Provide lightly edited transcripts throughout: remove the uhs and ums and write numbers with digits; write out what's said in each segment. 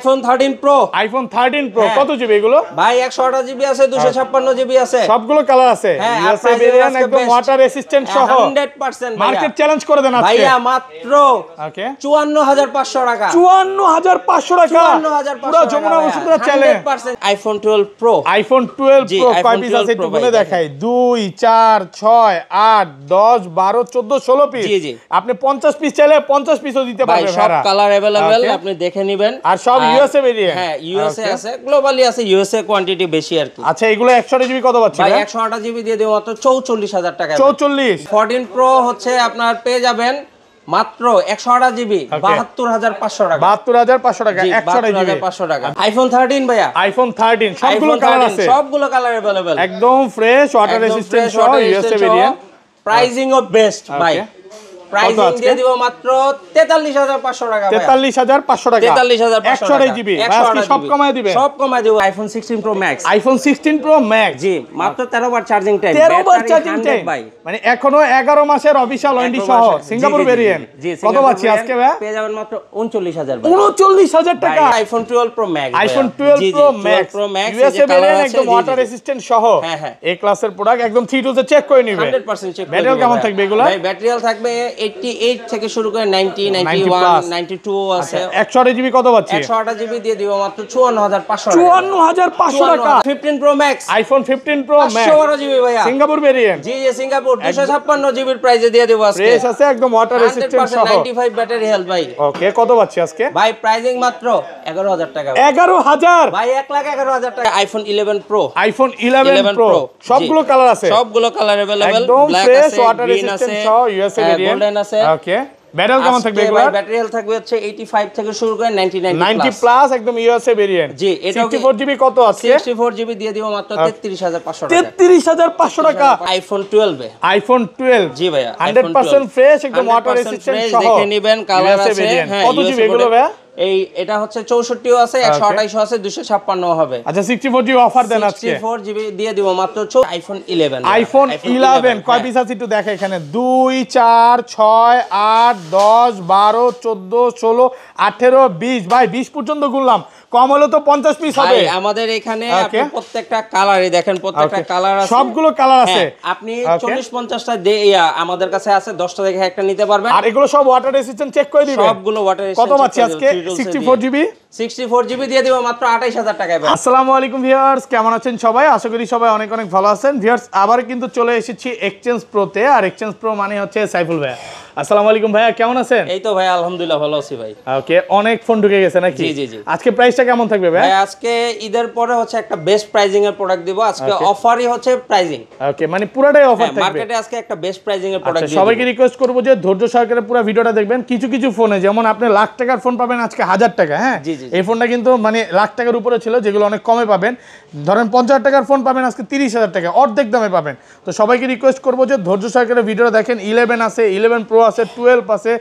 IPhone 13 pro. IPhone 13 pro কত GB এগুলো ভাই? 128 জিবি আছে, 256 জিবি আছে, সবগুলো কালার আছে। ইউএসএ ভেরিয়েন্ট একদম ওয়াটার রেসিস্ট্যান্ট সহ 100%। মার্কেট চ্যালেঞ্জ করে দেন আজকে ভাইয়া মাত্র ওকে 54500 টাকা। 54500 টাকা পুরো Jamuna Bashundhara challenge. IPhone 12 pro. IPhone 12 pro কয় পিস আছে একটু বলে দেখাই। 2 4 6 8 10 12 14 16 পিস। জি জি, আপনি 50 পিস চাইলে 50 পিসও দিতে পারবেন। ভাই সব কালার अवेलेबल, আপনি দেখে নেবেন। আর সব ইউএসএ ভেরিয়েন্ট। হ্যাঁ ইউএসএ আছে, গ্লোবালি আছে, ইউএসএ কোয়ান্টিটি বেশি আর কি। আচ্ছা এগুলো 128 জিবি কত পাচ্ছেন? ভাই 128 জিবি দিয়ে দেব মাত্র 44000 টাকা। 44। 14 প্রো হচ্ছে আপনার পেয়ে যাবেন মাত্র 128 জিবি 72500 টাকা। 72500 টাকা 128 টাকা। আইফোন 13 ভাইয়া। আইফোন 13 সবগুলো কালার আছে, সবগুলো কালার अवेलेबल, একদম ফ্রেশ ওয়াটার রেসিস্ট্যান্ট সহ USA variant. Pricing of best ভাই। প্রাইসিং দিয়ে দিব মাত্র 43500 টাকা। 43500 টাকা 128 জিবি। আজকে সব কমায় দিবেন, সব কমায় দেব। IPhone 16 Pro Max. IPhone 16 Pro Max জি মাত্র 13 বার চার্জিং টাইম। 13 বার চার্জিং টাইম মানে এখনো 11 মাসের অফিশিয়াল ওয়ারেন্টি সহ সিঙ্গাপুর ভেরিয়েন্ট। কত পাচ্ছি আজকে ভাই? পেয়ে যাবেন মাত্র 39000 ভাই। 39000 টাকা iPhone 12 pro Max. IPhone 12 pro max USA variant একদম ওয়াটার রেসিস্ট্যান্ট সহ। হ্যাঁ এই ক্লাসের প্রোডাক্ট একদম 3 টুতে চেক করে নিবেন। 100% চেক করে। ব্যাটারি কেমন থাকবে এগুলা? ভাই ব্যাটারি থাকবে 88 থেকে শুরু করে 90 91 92 আছে। 128 জিবি কত পাচ্ছি? 128 জিবি দিয়ে দিব মাত্র 54500 টাকা। 54500 টাকা। 15 pro Max. IPhone 15 pro max 512 GB ভাইয়া, সিঙ্গাপুর ভেরিয়েন্ট। জি জি সিঙ্গাপুর 256 জিবির প্রাইসে দিয়ে দেব আজকে। ফ্রেশ আছে একদম ওয়াটার রেসিস্ট্যান্ট সহ 95 ব্যাটারি হেলথ ভাই। ওকে কত পাচ্ছি আজকে? ভাই প্রাইসিং মাত্র 11000 টাকা। 11000 ভাই 1,11,000 টাকা। IPhone 11 pro. আইফোন 11 প্রো সবগুলো কালার আছে, সবগুলো কালার अवेलेबल। একদম ব্ল্যাক ফ্রেশ আছে, ওয়াটার গ্রিন রেসিস্ট্যান্ট আছে, সহ ইউএসএ ভেরিয়েন্ট। গোল্ডেন আছে। ওকে ব্যাটারি কেমন থাকবে এগুলো? ভাই ব্যাটারি হেলথ থাকবে হচ্ছে 85 থেকে শুরু করে 90 প্লাস একদম ইউএসএ ভেরিয়েন্ট। জি এটা 64 জিবি কত আছে? 64 জিবি দিয়ে দিব মাত্র 33500 টাকা। 33500 টাকা। আইফোন 12 এ। আইফোন 12 জি ভাইয়া 100% ফ্রেশ একদম ওয়াটার রেসিস্ট্যান্ট সহ দেখে নেবেন। কালার আছে। হ্যাঁ কত জিবি এগুলো ভাই? এই এটা হচ্ছে 64 আছে, 128 আছে, 256 হবে। আচ্ছা 64 জিবি অফার দেন আজকে। 64 জিবি দিয়ে দিব মাত্র আইফোন 11। আইফোন 11 কয় পিস আছে একটু দেখে এখানে। 2 4 6 8 10 12 14 16 18 20 ভাই 20 পর্যন্ত গুনলাম, কম হলো তো 50 পিস হবে। ভাই আমাদের এখানে আপনি প্রত্যেকটা কালারই দেখেন, প্রত্যেকটা কালার আছে, সবগুলো কালার আছে। আপনি 40 50টা আমাদের কাছে আছে, 10টা দেখে একটা নিতে পারবেন। আর এগুলো সব ওয়াটার রেসিস্ট্যান্ট চেক করে দিবেন। সবগুলো ওয়াটার রেসিস্ট্যান্ট। কত পাচ্ছি আজকে? 64 জিবি। 64 জিবি দিয়ে দিব মাত্র 28000 টাকায়। আসসালামু আলাইকুম ভিউয়ার্স, কেমন আছেন সবাই? আশা করি সবাই অনেক অনেক ভালো আছেন। ভিউয়ার্স আবার কিন্তু চলে এসেছি এক্সচেঞ্জ প্রোতে। আর এক্সচেঞ্জ প্রো মানে হচ্ছে সাইফুল ভাই। আসসালামু আলাইকুম ভাইয়া, কেমন আছেন? এই তো ভাই আলহামদুলিল্লাহ ভালো আছি ভাই। ওকে অনেক ফোন ঢুকে গেছে নাকি? জি জি জি। আজকে প্রাইসটা কেমন থাকবে ভাই? ভাই আজকে ঈদের পরে হচ্ছে একটা বেস্ট প্রাইজিং এর প্রোডাক্ট দিব আজকে। অফারই হচ্ছে প্রাইজিং। ওকে মানে পুরোটাই অফার থাকবে মার্কেটে আজকে একটা বেস্ট প্রাইজিং এর প্রোডাক্ট দিব। সবাইকে রিকোয়েস্ট করব যে ধৈর্য সহকারে পুরো ভিডিওটা দেখবেন। কিছু কিছু ফোনে যেমন আপনি লাখ টাকার ফোন পাবেন আজকে 1000 টাকা। হ্যাঁ এই ফোনটা কিন্তু মানে লাখ টাকার উপরে ছিল, যেগুলো অনেক কমে পাবেন। ধরেন 50,000 টাকার ফোন পাবেন আজকে 30,000 টাকা, অর্ধেক দামে পাবেন। তো সবাইকে রিকোয়েস্ট করব যে ধৈর্য সহকারে ভিডিওটা দেখেন। 11 আছে, 11 প্রো আছে, 12 আছে,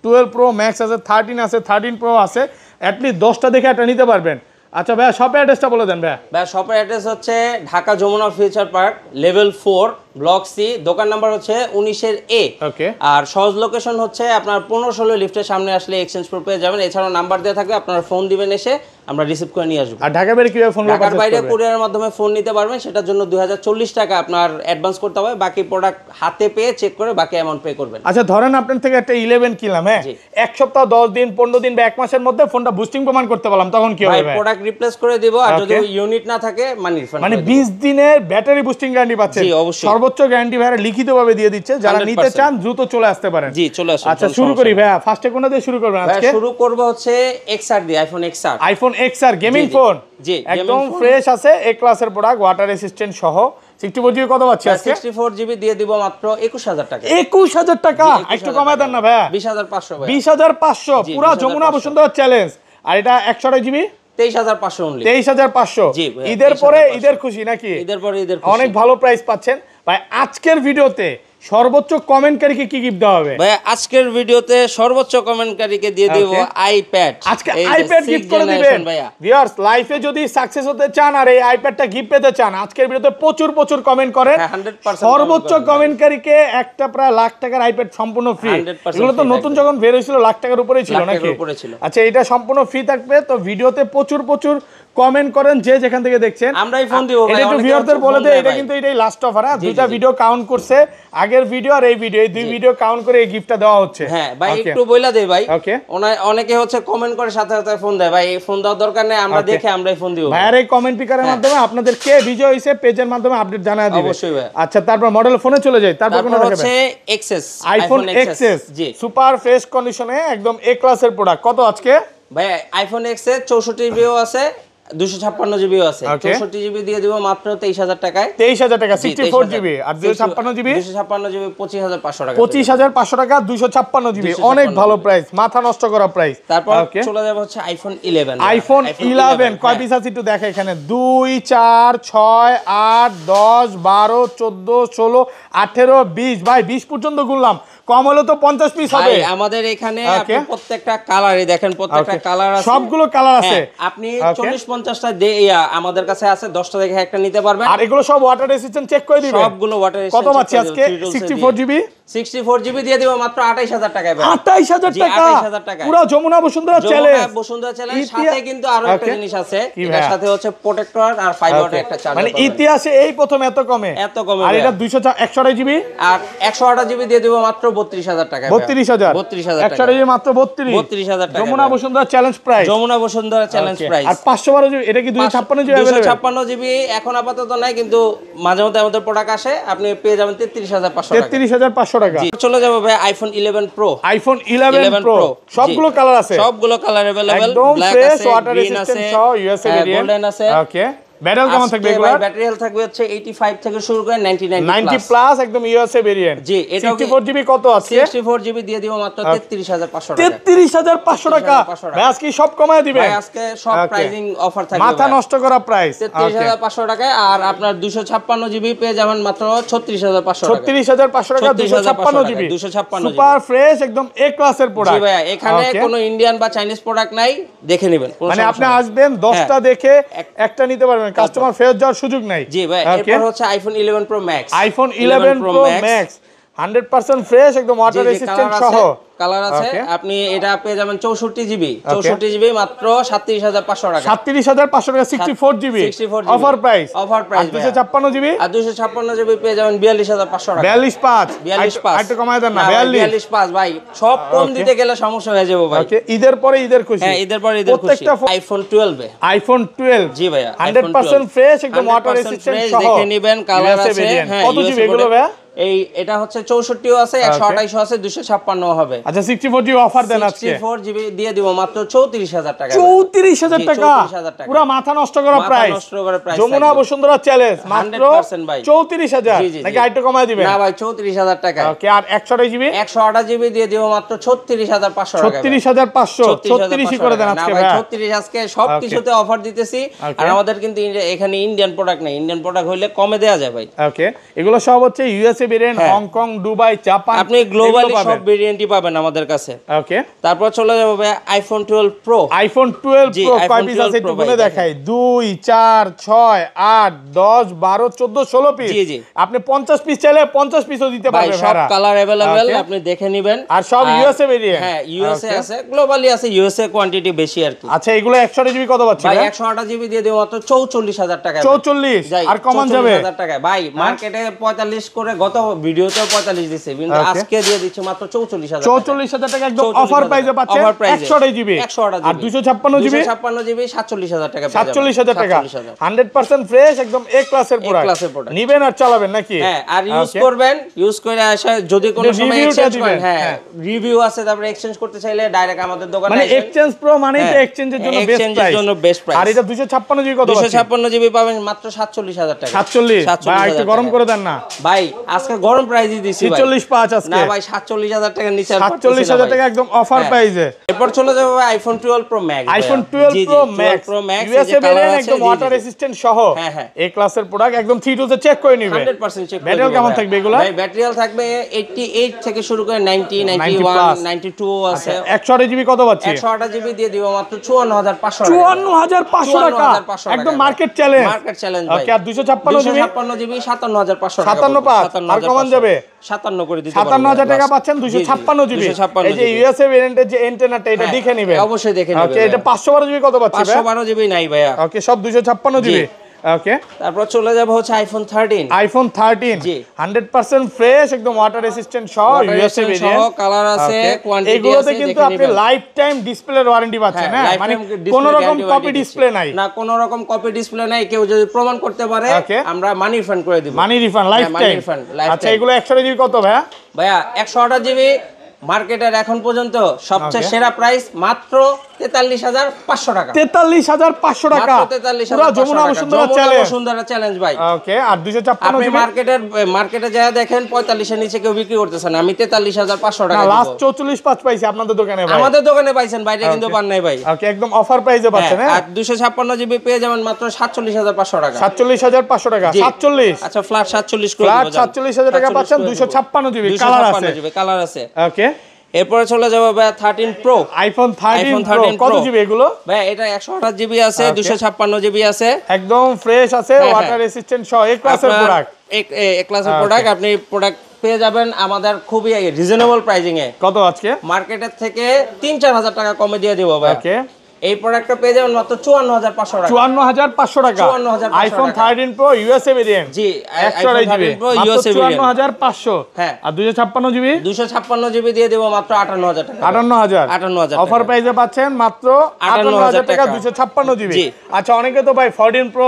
12 প্রো ম্যাক্স আছে, 13 আছে, 13 প্রো আছে। অ্যাটলিস্ট 10টা দেখে একটা নিতে পারবেন। আচ্ছা ভাইয়া শপের অ্যাড্রেসটা বলে দেন ভাইয়া। ভাইয়া শপের অ্যাড্রেস হচ্ছে Dhaka Jamuna future park level 4 block C, দোকান নাম্বার হচ্ছে 19 এ। ওকে আর সহজ লোকেশন হচ্ছে আপনার 15-16 লিফটের সামনে আসলে এক্সচেঞ্জ প্রো পেয়ে যাবেন। এছাড়াও নাম্বার দেওয়া থাকবে, আপনারা ফোন দিবেন, এসে আমরা রিসিভ করে নিয়ে আসবো। আর ঢাকা বাইরে কিভাবে ফোন? ঢাকার বাইরে কুরিয়ারের মাধ্যমে ফোন নিতে পারবেন। সেটার জন্য 2040 টাকা আপনার অ্যাডভান্স করতে হবে, বাকি প্রোডাক্ট হাতে পেয়ে চেক করে বাকি অ্যামাউন্ট পে করবেন। আচ্ছা ধরেন আপনার থেকে একটা 11 কিনলাম, হ্যাঁ এক সপ্তাহ 10 দিন 15 দিন বা এক মাসের মধ্যে ফোনটা বুস্টিং প্রমাণ করতে পারলাম, তখন কি হবে? ভাই প্রোডাক্ট রিপ্লেস করে দিব। আর যদি ইউনিট না থাকে মানি রিফান্ড। মানে 20 দিনের ব্যাটারি বুস্টিং গ্যারান্টি পাচ্ছেন। জি অবশ্যই, সর্বোচ্চ গ্যারান্টি ভাইরা লিখিতভাবে দিয়ে দিচ্ছে। যারা নিতে চান দ্রুত চলে আসতে পারেন। জি চলে আসুন। আচ্ছা শুরু করি ভাইয়া, ফার্স্টে কোনটা দিয়ে শুরু করবেন আজকে? শুরু করব হচ্ছে XR দিয়ে, iPhone XR। IPhone XR gaming phone. জি একদম ফ্রেশ আছে, এ ক্লাসের প্রোডাক্ট, ওয়াটার রেসিস্ট্যান্ট সহ। 64 জিবি কত পাচ্ছি আজকে? 64 জিবি দিয়ে দিব মাত্র 21000 টাকা। 21000 টাকা একটু কমায় দেন না ভাইয়া। 20500 ভাই। 20500 পুরো যমুনা বসুন্ধরা চ্যালেঞ্জ। আর এটা 128 জিবি 23500 অনলি। 23500। ঈদের পরে ঈদের খুশি নাকি? ঈদের পরে ঈদের খুশি। অনেক ভালো প্রাইস পাচ্ছেন ভাই। আজকের ভিডিওতে সর্বোচ্চ কমেন্টকারীকে কি গিফট দেওয়া হবে? ভাই আজকের ভিডিওতে সর্বোচ্চ কমেন্টকারীকে দিয়ে দেব আইপ্যাড। আজকে আইপ্যাড গিফট করে দিবেন ভিউয়ার্স। লাইফে যদি সাকসেস হতে চান আর এই আইপ্যাডটা গিফট পেতে চান, আজকের ভিডিওতে প্রচুর কমেন্ট করেন। 100% সর্বোচ্চ কমেন্টকারীকে একটা প্রায় লাখ টাকার আইপ্যাড সম্পূর্ণ ফ্রি। এগুলো তো নতুন যখন বের হয়েছিল লাখ টাকার উপরেই ছিল নাকি? আচ্ছা, এটা সম্পূর্ণ ফ্রি থাকবে। তো ভিডিওতে প্রচুর কমেন্ট করেন যে যেখান থেকে দেখছেন, আমরাই ফোন দিব ভাই। এটা একটু ভিউয়ারদের বলে দেই, এটা কিন্তু এটাই লাস্ট অফার। দুইটা ভিডিও কাউন্ট করছে, আগের ভিডিও আর এই ভিডিও, এই দুই ভিডিও কাউন্ট করে এই গিফটটা দেওয়া হচ্ছে। হ্যাঁ ভাই, একটু বইলা দেই ভাই। ওকে, অনেকে হচ্ছে কমেন্ট করে সাথে সাথে ফোন দেয়, ভাই এই ফোন দেওয়ার দরকার নেই, আমরা দেখে আমরাই ফোন দিব। ভাই আর এই কমেন্ট পিকারের মাধ্যমে আপনাদের কে বিজয় হইছে পেজের মাধ্যমে আপডেট জানায় দিবে। অবশ্যই ভাই। আচ্ছা, তারপর মডেল ফোনে চলে যাই। তারপর কোন হচ্ছে এক্সএস, আইফোন এক্সএস, জি সুপার ফ্রেশ কন্ডিশনে একদম এ ক্লাসের প্রোডাক্ট। কত আজকে ভাই? আইফোন এক্সএস 64 জিবিও আছে, 256 জিবিও আছে। 64 জিবি দিয়ে দিব মাত্র 23000 টাকায়। 23000 টাকা 64 জিবি, আর 256 জিবি 256 জিবি 25500 টাকা। 25500 টাকা 256 জিবি, অনেক ভালো প্রাইস, মাথা নষ্ট করা প্রাইস। তারপর চলে যাব হচ্ছে আইফোন 11। আইফোন 11 কয় পিস আছে একটু দেখে এখানে। 2 4 6 8 10 12 14 16 18 20। ভাই 20 পর্যন্ত গুনলাম, কম হলে তো 50 পিস হবে। আমাদের এখানে আপনি প্রত্যেকটা কালারে দেখেন, প্রত্যেকটা কালার আছে, সবগুলো কালার আছে। আপনি 40-50টা আমাদের কাছে আছে, 10টা দেখে একটা নিতে পারবেন। আর এগুলো সব ওয়াটার রেজিস্ট্যান্ট চেক করে দিবেন। সবগুলো ওয়াটার রেজিস্ট্যান্ট। কত পাচ্ছি আজকে? 64 জিবি 64 জিবি দিয়ে দিব মাত্র 28000 টাকায়। 28000 টাকা, 28000 টাকা পুরো যমুনা বসুন্ধরা চ্যালেঞ্জ। যমুনা বসুন্ধরা চ্যালেঞ্জ। সাথে কিন্তু আরো একটা জিনিস আছে, এর সাথে হচ্ছে প্রোটেক্টর আর 5 ওয়াটের একটা চার্জার। মানে ইতিহাসে এই প্রথম এত কমে। আর এটা 128 জিবি আর 128 জিবি দিয়ে দিব মাত্র 32000 টাকায়। 32000 128 জিবি মাত্র 32000 টাকা। Jamuna Bashundhara challenge price. Jamuna Bashundhara challenge price. আর 512 জিবি, এটা কি 256 জিবি अवेलेबल? 256 জিবি এখন আপাতত নাই, কিন্তু মাঝে মধ্যে আমাদের প্রোডাক্ট আসে, আপনি পেয়ে যাবেন 33500 টাকা। 33500 টাকা। চলে যাব ভাই আইফোন 11 প্রো। আইফোন 11 প্রো সবগুলো কালার আছে, সবগুলো কালার अवेलेबल। ব্ল্যাক আছে, ওয়াটার রেজিস্ট্যান্ট সহ ইউএসএ ভেরিয়েন্ট, গোল্ডেন আছে। ওকে, ব্যাটারি কেমন থাকবে এগুলো? ব্যাটারি হেলথ থাকবে হচ্ছে 85 থেকে শুরু করে 90 প্লাস, একদম ইউএসএ ভেরিয়েন্ট। জি, এটা 64 জিবি কত আছে? 64 জিবি দিয়ে দিব মাত্র 33500 টাকা। 33500 টাকা। ভাই আজকে সব কমায় দিবেন? ভাই আজকে সব প্রাইসিং অফার থাকবে, মাথা নষ্ট করা প্রাইস। 33500 টাকায়। আর আপনার 256 জিবি পেয়ে যাবেন মাত্র 36500 টাকা। 36500 টাকা 256 জিবি, 256 সুপার ফ্রেশ একদম এ ক্লাসের প্রোডাক্ট। জি ভাই, এখানে কোনো ইন্ডিয়ান বা চাইনিজ প্রোডাক্ট নাই, দেখে নেবেন। মানে আপনি আসবেন 10টা দেখে একটা নিতে পারবেন, কাস্টমার ফেরত যাওয়ার সুযোগ নাই। জি ভাই, এরপর হচ্ছে iPhone 11 pro Max. IPhone 11 pro max 100% fresh, একদম ওয়াটার রেজিস্ট্যান্ট সহ কালার আছে। আপনি এটা পেয়ে যাবেন 64 জিবি, 64 জিবি মাত্র 37500 টাকা। 37500 টাকা 64 GB offer price. Offer price 256 GB, আর 256 জিবি পেয়ে যাবেন 42500 টাকা। 425 একটু কমায় দেন না। 425 ভাই, সব কম দিতে গেলে সমস্যা হয়ে যাবে ভাই। ওকে, ঈদের পরে ঈদের খুশি। হ্যাঁ, ঈদের পরে ঈদের খুশি। আইফোন 12 আইফোন 12 জি ভাই, 100% ফ্রেশ, একদম ওয়াটার রেজিস্ট্যান্ট সহ দেখে নেবেন। কালার আছে। হ্যাঁ, কত জিবি এগুলো ভাই? এটা হচ্ছে 64ও আছে, 128ও আছে, 256ও হবে। আচ্ছা, 64 জিবি অফার দেন আজকে। 64 জিবি দিয়ে দিব মাত্র 34000 টাকা। 34000 টাকা, পুরো মাথা নষ্ট করা প্রাইস। যমুনা বসুন্ধরা চ্যালেঞ্জ মাত্র 34000 নাকি আইটো কমায় দিবেন? না ভাই, 34000 টাকা। ওকে, আর 128 জিবি 128 জিবি দিয়ে দিব মাত্র 36500 টাকা। 36500 36 করে দেন আজকে ভাই। 36 আজকে সবকিছুতে অফার দিতেছি। আর আমাদের কিন্তু এখানে ইন্ডিয়ান প্রোডাক্ট নাই, ইন্ডিয়ান প্রোডাক্ট হইলে কমে দেয়া যায় ভাই। ওকে, এগুলো সব হচ্ছে USA variant, Hong Kong, Dubai, Japan, আপনি গ্লোবালি সব ভেরিয়েন্টই পাবেন আমাদের কাছে। ওকে, তারপর চলে যাব ভাই আইফোন 12 প্রো। আইফোন 12 প্রো কয় পিস আছে একটু বলে দেখাই। 2 4 6 8 10 12 14 16 পিস। জি জি, আপনি 50 পিস চাইলে 50 পিসও দিতে পারবেন। সব কালার अवेलेबल, আপনি দেখে নেবেন। আর সব ইউএসএ ভেরিয়েন্ট। হ্যাঁ, ইউএসএ আছে, গ্লোবালি আছে, ইউএসএ কোয়ান্টিটি বেশি আর কি। আচ্ছা, এগুলো 128 জিবি কত পাচ্ছেন ভাই? 128 জিবি দিয়ে দেব মাত্র 44000 টাকা। 44 আর কমান যাবে 44000 টাকা ভাই। মার্কেটে 45 করে, গত ভিডিওতে 45 দিছে, কিন্তু আজকে দিয়ে দিচ্ছি মাত্র 44000 টাকা, একদম অফার প্রাইসে পাচ্ছেন। 128 জিবি আর 256 জিবি 256 জিবি 47000 টাকা। 47000 টাকা 100% ফ্রেশ, একদম এ ক্লাসের প্রোডাক্ট। নিবেন আর চালাবেন নাকি? হ্যাঁ, আর ইউজ করবেন, ইউজ করে আসা যদি কোনো সময় এক্সচেঞ্জ করেন, হ্যাঁ রিভিউ আছে, তারপরে এক্সচেঞ্জ করতে চাইলে ডাইরেক্ট আমাদের দোকানে মানে এক্সচেঞ্জ প্রো মানে তো এক্সচেঞ্জের জন্য বেস্ট প্রাইস। আর এটা 256 জিবি কত? 256 জিবি পাবেন মাত্র 47000 টাকা। 47 ভাই, একটু গরম করে দেন না ভাই। আজকে আজকে গরম প্রাইসই দিছি ভাই 46.5 আজকে না ভাই 47,000 টাকার নিচে 47,000 টাকা একদম অফার প্রাইসে। এরপর চলে যাবে ভাই iPhone 12 pro Max iPhone 12 pro max USA variant একদম ওয়াটার রেসিস্ট্যান্ট সহ এই ক্লাসের প্রোডাক্ট একদম 3 টু চেক করে নিবে 100% চেক করে ব্যাটারি কেমন থাকবে এগুলা ভাই ব্যাটারি থাকবে 88 থেকে শুরু করে 90 91 92 আছে 128 জিবি কত পাচ্ছি 128 জিবি দিয়ে দিব মাত্র 54500 টাকা একদম মার্কেট চ্যালেঞ্জ ওকে আর 256 জিবি 57500 টাকা 57 আর কমান যাবে 57 করে দিতে 57000 টাকা পাচ্ছেন 256 জিবি এই যে ইউএসএ ভেরিয়েন্টের যে অ্যান্টেনাটা এটা দেখে নেবেন অবশ্যই দেখে নেবেন ওকে এটা 512 জিবি কত পাচ্ছি 512 জিবি নাই ভাইয়া ওকে সব 256 জিবি ওকে তারপর চলে যাব হচ্ছে আইফোন 13 জি 100% ফ্রেশ একদম ওয়াটার রেসিস্ট্যান্ট সহ ইউএসএ ভেরিয়েন্ট সহ কালার আছে কোয়ান্টিটি আছে এগুলোতে কিন্তু আপনি লাইফ টাইম ডিসপ্লের ওয়ারেন্টি পাচ্ছেন না মানে কোন রকম কপি ডিসপ্লে নাই না কোন রকম কপি ডিসপ্লে নাই কেউ যদি প্রমাণ করতে পারে আমরা মানি রিফান্ড করে দিব মানি রিফান্ড লাইফ টাইম আচ্ছা এগুলো 100 জিবি কত ভাইয়া 128 জিবি মার্কেটের এখন পর্যন্ত সবচেয়ে সেরা প্রাইস মাত্র 43500 টাকা 43500 টাকা পুরো যমুনা বসুন্ধরা চ্যালেঞ্জ ভাই ওকে আর 256 আপনি মার্কেটে যা দেখেন 45 এর নিচে কেউ বিক্রি করতেছে না আমি 43500 টাকা দিব লাস্ট 44.5 পাইছি আপনাদের দোকানে ভাই আমাদের দোকানে পাইছেন বাইরে কিন্তু পান নাই ভাই ওকে একদম অফার প্রাইসে পাচ্ছেন হ্যাঁ আর 256 জিবি পেয়ে যাবেন মাত্র 47500 টাকা 47500 টাকা 47 আচ্ছা ফ্ল্যাট 47 করে দিব 47000 টাকা পাচ্ছেন 256 জিবি কালার আছে ওকে এরপরে চলে যাবে ভাই 13 প্রো আইফোন 13 প্রো কত জিবি এগুলো ভাই এটা 128 জিবি আছে 256 জিবি আছে একদম ফ্রেশ আছে ওয়াটার রেসিস্ট্যান্ট সহ এক ক্লাসের প্রোডাক্ট এক ক্লাসের প্রোডাক্ট আপনি প্রোডাক্ট পেয়ে যাবেন আমাদের খুবই রিজনেবল প্রাইসিং এ কত আজকে মার্কেটের থেকে 3-4000 টাকা কমে দিয়ে দেব ভাই ওকে এই প্রোডাক্টটা পেয়ে যাবেন মাত্র 54500 টাকা 54500 টাকা আইফোন 13 প্রো ইউএসএ ভেরিয়েন্ট জি আইফোন 13 প্রো ইউএসএ ভেরিয়েন্ট 54500 হ্যাঁ আর 256 জিবি 256 জিবি দিয়ে দেব মাত্র 58000 টাকা 58000 অফার প্রাইসে পাচ্ছেন মাত্র 58000 টাকা 256 জিবি আচ্ছা অনেকে তো ভাই 14 প্রো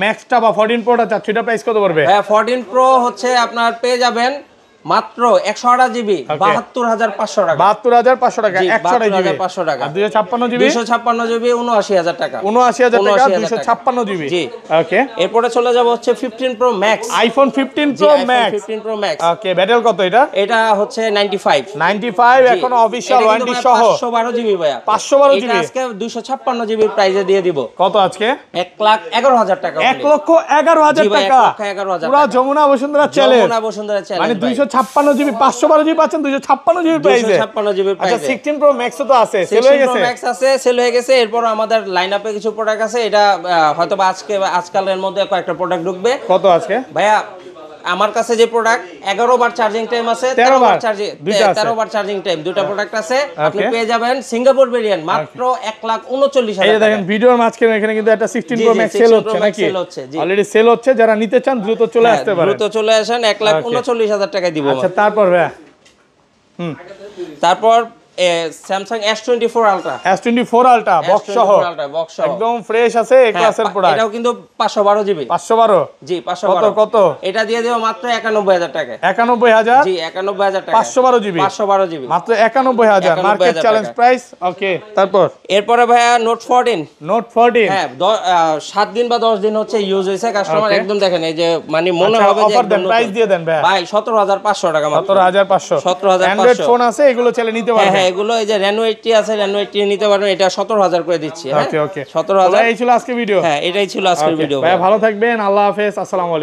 ম্যাক্সটা বা 14 প্রোটা চাচ্ছে এটা প্রাইস কত পড়বে হ্যাঁ 14 প্রো হচ্ছে আপনার পেয়ে যাবেন মাত্র 128 জিবি 72500 টাকা 72500 টাকা 128 টাকা 256 জিবি 256 জিবি 79000 টাকা 79000 টাকা 256 জিবি জি ওকে এরপরে চলে যাব হচ্ছে 15 pro Max iPhone 15 pro max 15 pro max okay battery কত এটা হচ্ছে 95 এখন অফিশিয়াল ওয়ারেন্টি সহ 512 জিবি ভাইয়া 512 জিবি এটা আজকে 256 জিবি প্রাইসে দিয়ে দিব কত আজকে 1,11,000 টাকা 1,11,000 টাকা পুরো যমুনা বসুন্ধরা চ্যালেঞ্জ মানে 256 জিবি 512 জিবি পাচ্ছেন 256 জিবি প্রাইসে 256 জিবি প্রাইসে আচ্ছা 16 প্রো ম্যাক্স তো আছে সেল হয়ে গেছে 16 প্রো ম্যাক্স আছে সেল হয়ে গেছে এরপর আমাদের লাইনআপে কিছু প্রোডাক্ট আছে এটা হয়তো বা আজকালের মধ্যে কয়েকটা প্রোডাক্ট ঢুকবে কত আজকে ভাইয়া আমার কাছে যে প্রোডাক্ট 11 বার চার্জিং টাইম আছে 13 বার চার্জিং 13 বার চার্জিং টাইম দুটো প্রোডাক্ট আছে আপনি পেয়ে যাবেন সিঙ্গাপুর ভেরিয়েন্ট মাত্র 1,39,000 এই দেখেন ভিডিওর মাঝখানে এখানে কিন্তু একটা 16 প্রো ম্যাক্স সেল হচ্ছে নাকি অলরেডি সেল হচ্ছে যারা নিতে চান দ্রুত চলে আসতে পারেন দ্রুত চলে আসেন 1,39,000 টাকা দিব আচ্ছা তারপর ভাই তারপর স্যামসাং S24 আলট্রা বক্স সহ একদম ফ্রেশ আছে এই ক্লাসের প্রোডাক্ট এটাও কিন্তু 512 জিবি 512 জি 512 কত এটা দিয়ে দেব মাত্র 91000 টাকা 91000 জি 91000 টাকা 512 জিবি মাত্র 91000 মার্কেট চ্যালেঞ্জ প্রাইস ওকে তারপর এরপরে ভাইয়া নোট 14 হ্যাঁ 7 দিন বা 10 দিন হচ্ছে ইউজ হইছে কাস্টমার একদম দেখেন এই যে মানে মনে হবে যে অফার দেন প্রাইস দিয়ে দেন ভাই 17500 টাকা মাত্র 17500 অ্যান্ড্রয়েড ফোন আছে এগুলো চাইলে নিতে পারবেন এগুলো এই যে Reno 80 আছে Reno 80 নিতে পারবেন এটা 17000 করে দিচ্ছি হ্যাঁ ওকে 17000 এই ছিল আজকে ভিডিও হ্যাঁ এটাই ছিল আজকের ভিডিও ভাই ভালো থাকবেন আল্লাহ হাফেজ আসসালামু আলাইকুম।